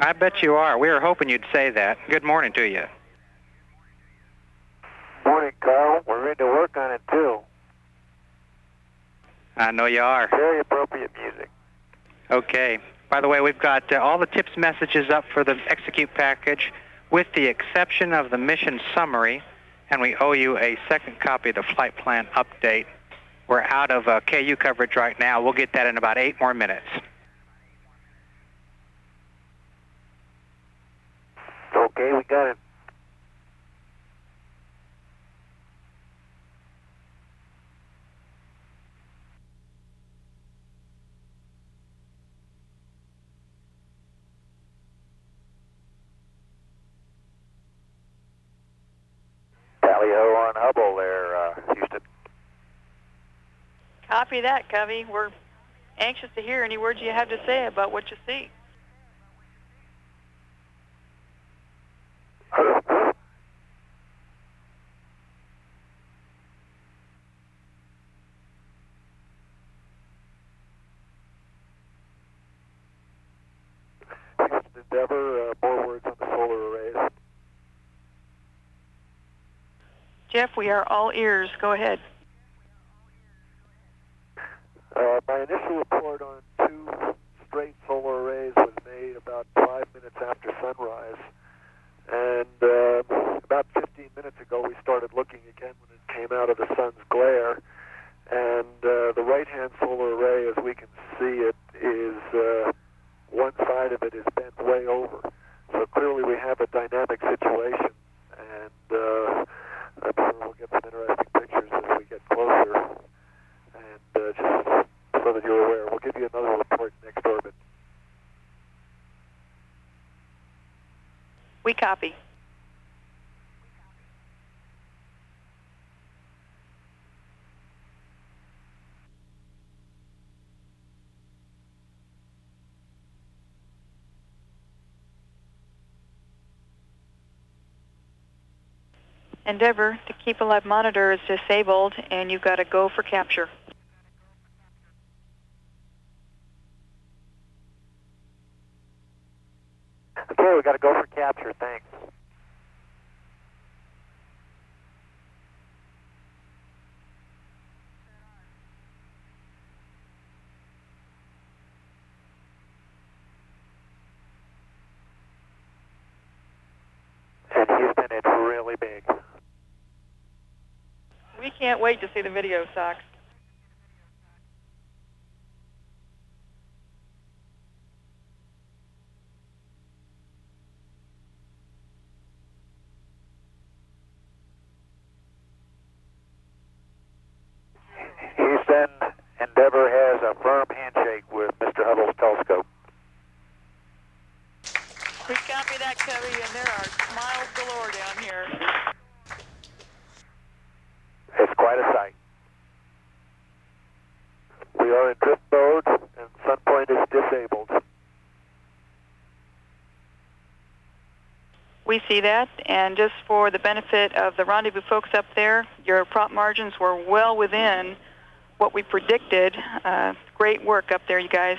I bet you are. We were hoping you'd say that. Good morning to you. Morning, Carl. We're ready to work on it, too. I know you are. Very appropriate music. Okay. By the way, we've got all the tips messages up for the execute package with the exception of the mission summary, and we owe you a second copy of the flight plan update. We're out of KU coverage right now. We'll get that in about 8 more minutes. Okay, we got it. Tally-ho on Hubble there, Houston. Copy that, Covey. We're anxious to hear any words you have to say about what you see. Houston Endeavour, more words on the solar arrays. Jeff, we are all ears. Go ahead. My initial report on 2 straight solar arrays was made about 5 minutes after sunrise. And about 15 minutes ago, we started looking again when it came out of the sun's glare. And the right-hand solar array, as we can see it, is one side of it is bent way over. So clearly we have a dynamic situation. And I'm sure we'll get some interesting pictures as we get closer. And just so that you're aware, we'll give you another report next orbit. We copy. Endeavour, the Keep Alive monitor is disabled, and you've got to go for capture. Okay, we got to go for capture. Thanks. And Houston, it's really big. We can't wait to see the video, Sox. Houston, Endeavour has a firm handshake with Mr. Hubble's telescope. We copy that, Covey, and there are smiles galore down here. It's quite a sight. We are in drift mode, and Sunpoint is disabled. We see that, and just for the benefit of the rendezvous folks up there, your prop margins were well within what we predicted. Great work up there, you guys.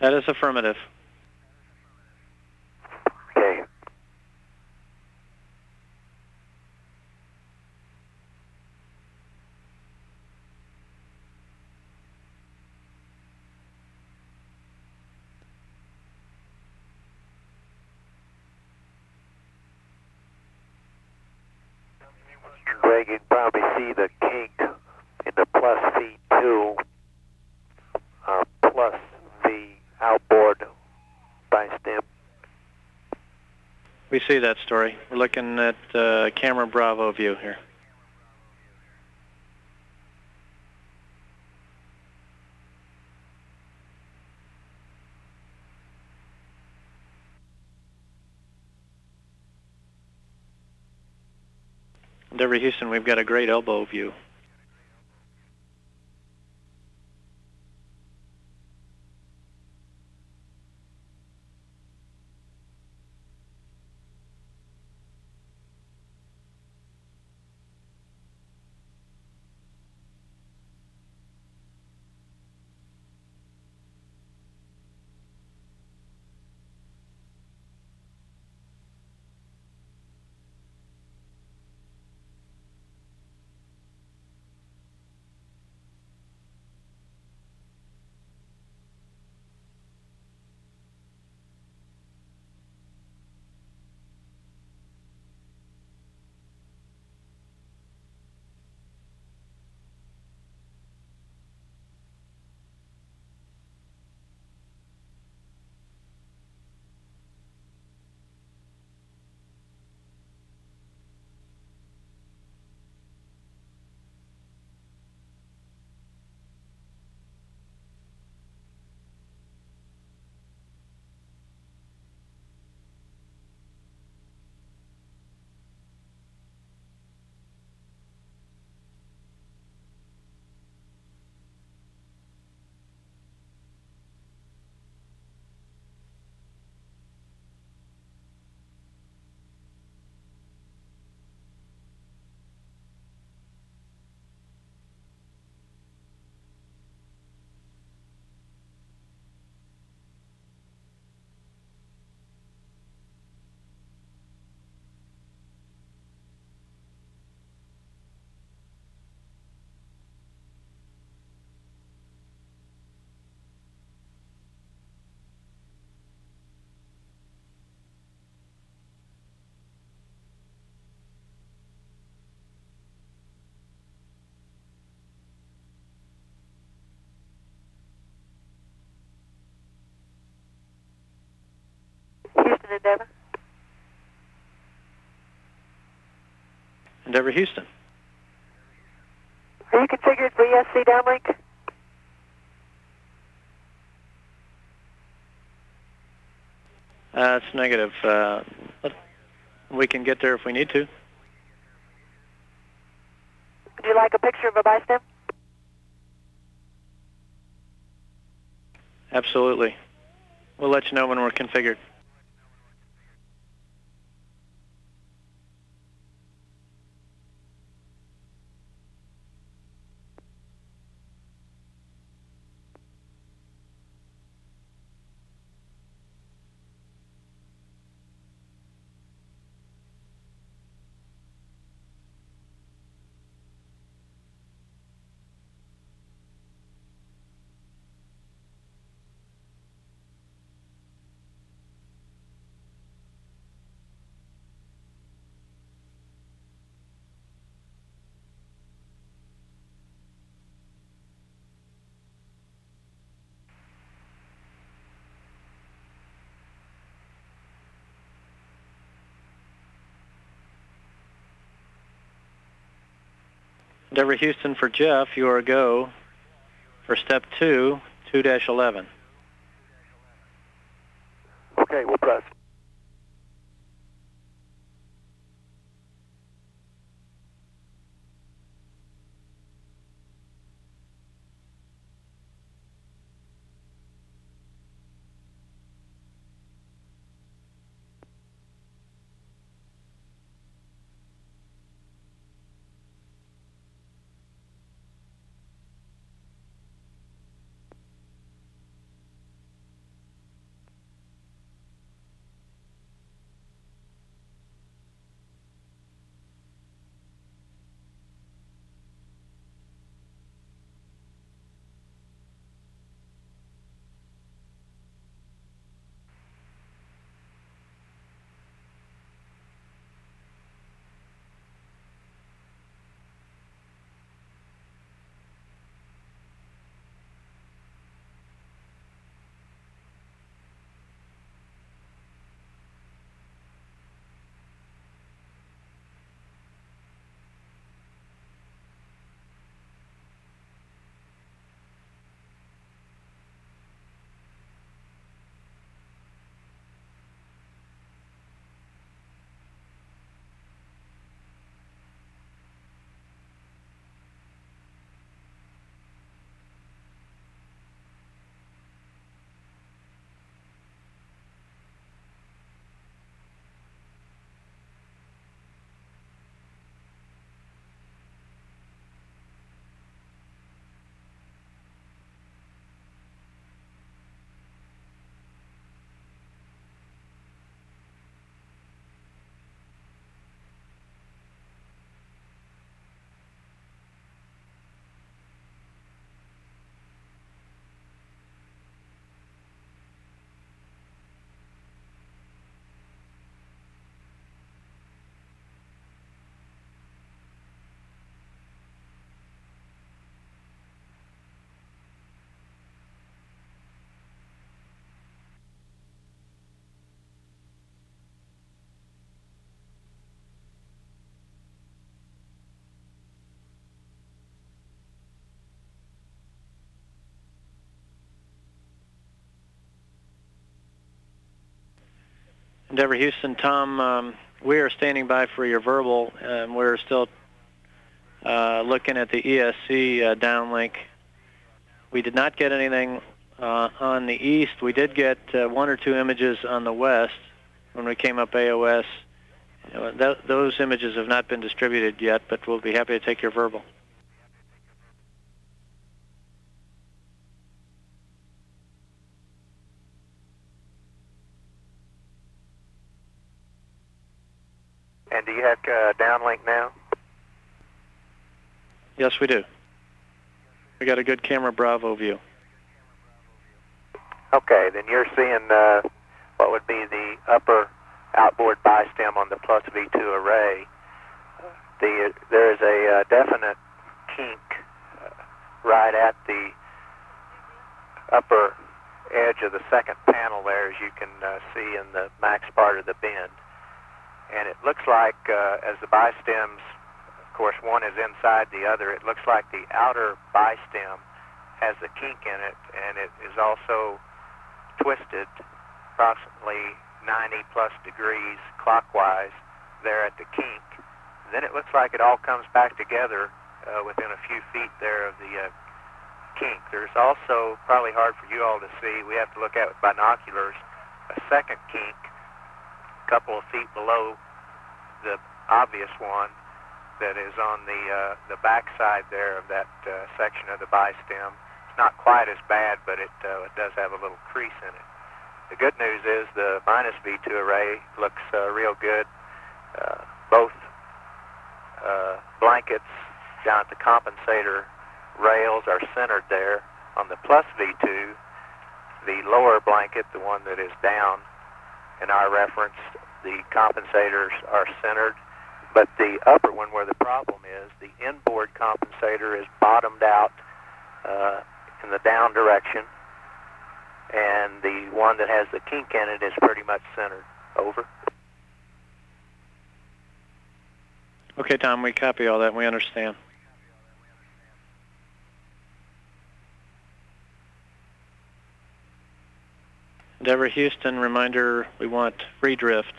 That is affirmative. Okay. Greg, you can probably see the kink in the plus V2 plus the outboard by stem. We see that story. We're looking at camera Bravo view here. Endeavour Houston, we've got a great elbow view. Houston, Endeavour. Endeavour Houston. Are you configured for ESC downlink? It's negative. But we can get there if we need to. Would you like a picture of a bi-stem? Absolutely. We'll let you know when we're configured. Endeavour Houston for Jeff, you are a go for step 2, 2-11. Okay, we'll press. Endeavour Houston, Tom, we are standing by for your verbal. We're still looking at the ESC downlink. We did not get anything on the east. We did get 1 or 2 images on the west when we came up AOS. Those images have not been distributed yet, but we'll be happy to take your verbal. And do you have downlink now? Yes, we do. We got a good camera Bravo view. Okay, then you're seeing what would be the upper outboard bistem on the plus V2 array. There is a definite kink right at the upper edge of the second panel there, as you can see in the max part of the bend. And it looks like, as the bistems, of course, one is inside the other, it looks like the outer bistem has a kink in it, and it is also twisted approximately 90 plus degrees clockwise there at the kink. Then it looks like it all comes back together within a few feet there of the kink. There's also, probably hard for you all to see, we have to look at with binoculars, a second kink couple of feet below the obvious one that is on the back side there of that section of the bistem. It's not quite as bad, but it does have a little crease in it. The good news is the minus V2 array looks real good. Both blankets down at the compensator rails are centered there. On the plus V2, the lower blanket, the one that is down, in our reference, the compensators are centered, but the upper one where the problem is, the inboard compensator is bottomed out in the down direction, and the one that has the kink in it is pretty much centered. Over. Okay, Tom, we copy all that and we understand. Endeavour Houston, reminder, we want free drift.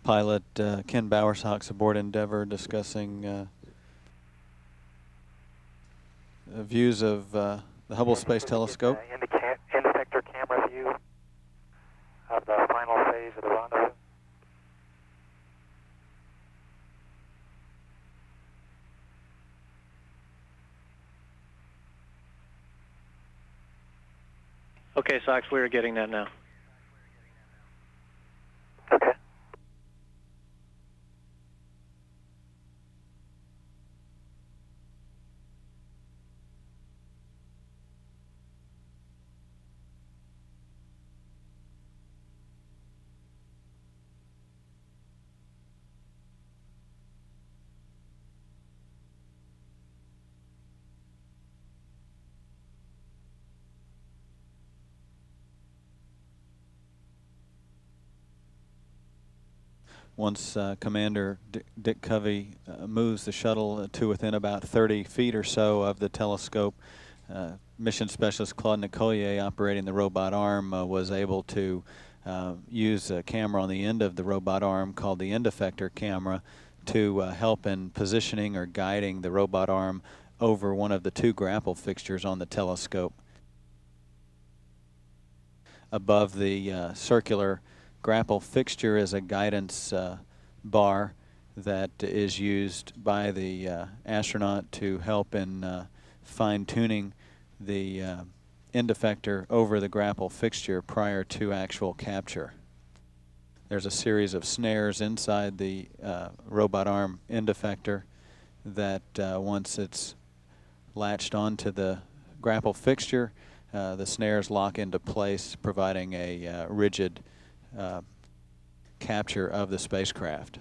Pilot Ken Bowersox aboard Endeavour discussing views of the Hubble Space Telescope. End effector camera view of the final phase of the rendezvous. Okay, Sox, we are getting that now. Okay. once Commander Dick Covey moves the shuttle to within about 30 feet or so of the telescope, Mission Specialist Claude Nicollier, operating the robot arm, was able to use a camera on the end of the robot arm called the end effector camera to help in positioning or guiding the robot arm over one of the two grapple fixtures on the telescope. Above the circular grapple fixture is a guidance bar that is used by the astronaut to help in fine-tuning the end effector over the grapple fixture prior to actual capture. There's a series of snares inside the robot arm end effector that once it's latched onto the grapple fixture, the snares lock into place, providing a rigid capture of the spacecraft.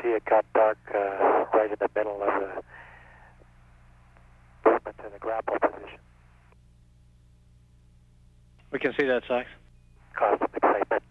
See it got dark right in the middle of the movement to the grapple position. We can see that, Sox. Caused some excitement.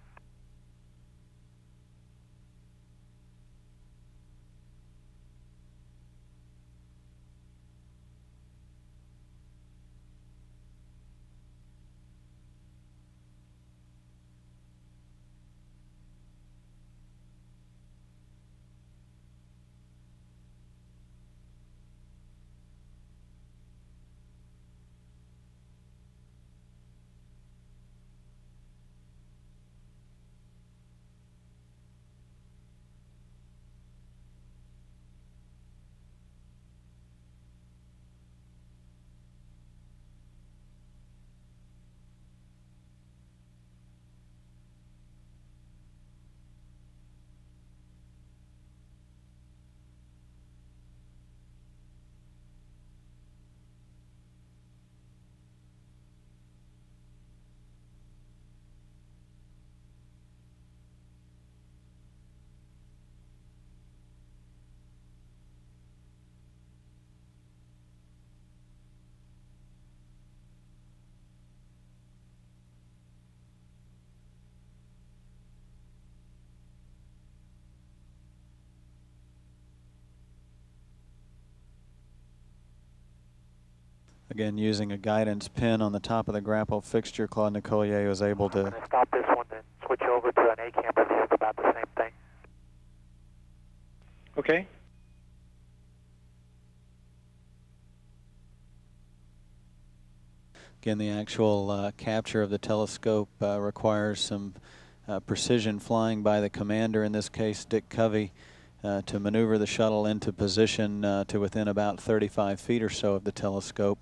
Again, using a guidance pin on the top of the grapple fixture, Claude Nicollier was able to... I'm going to stop this one and switch over to an A camera view. It's about the same thing. Okay. Again, the actual capture of the telescope requires some precision flying by the commander, in this case Dick Covey, to maneuver the shuttle into position to within about 35 feet or so of the telescope.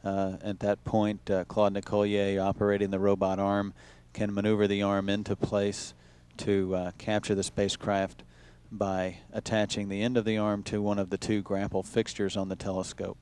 At that point, Claude Nicollier, operating the robot arm, can maneuver the arm into place to capture the spacecraft by attaching the end of the arm to one of the two grapple fixtures on the telescope.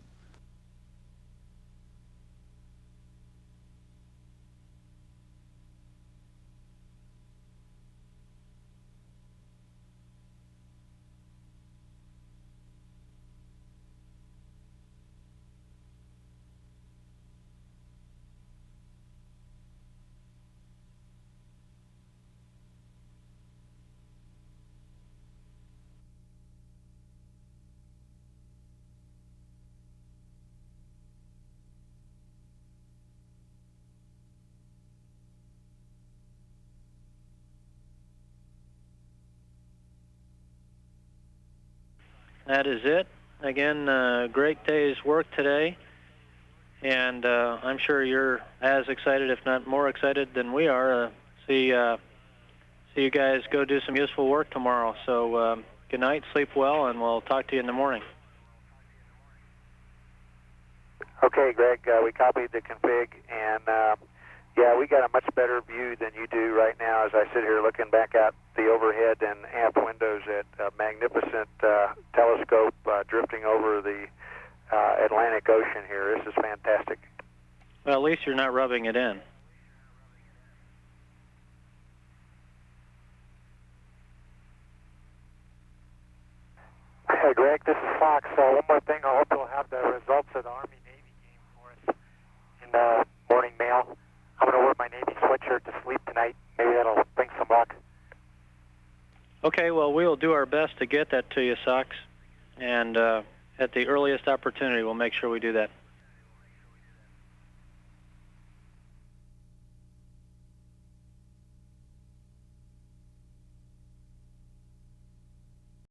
That is it. Again, great day's work today, and I'm sure you're as excited, if not more excited than we are, see you guys go do some useful work tomorrow. So good night, sleep well, and we'll talk to you in the morning. Okay, Greg, we copied the config, and yeah, we got a much better view than you do right now as I sit here looking back out the overhead and aft windows at a magnificent telescope drifting over the Atlantic Ocean here. This is fantastic. Well, at least you're not rubbing it in. Hey, Greg, this is Fox. One more thing. I hope you'll have the results of the Army-Navy game for us in the morning mail. I'm going to wear my Navy sweatshirt to sleep tonight. Maybe that'll bring some luck. Okay, well, we'll do our best to get that to you, Sox. And at the earliest opportunity, we'll make sure we do that.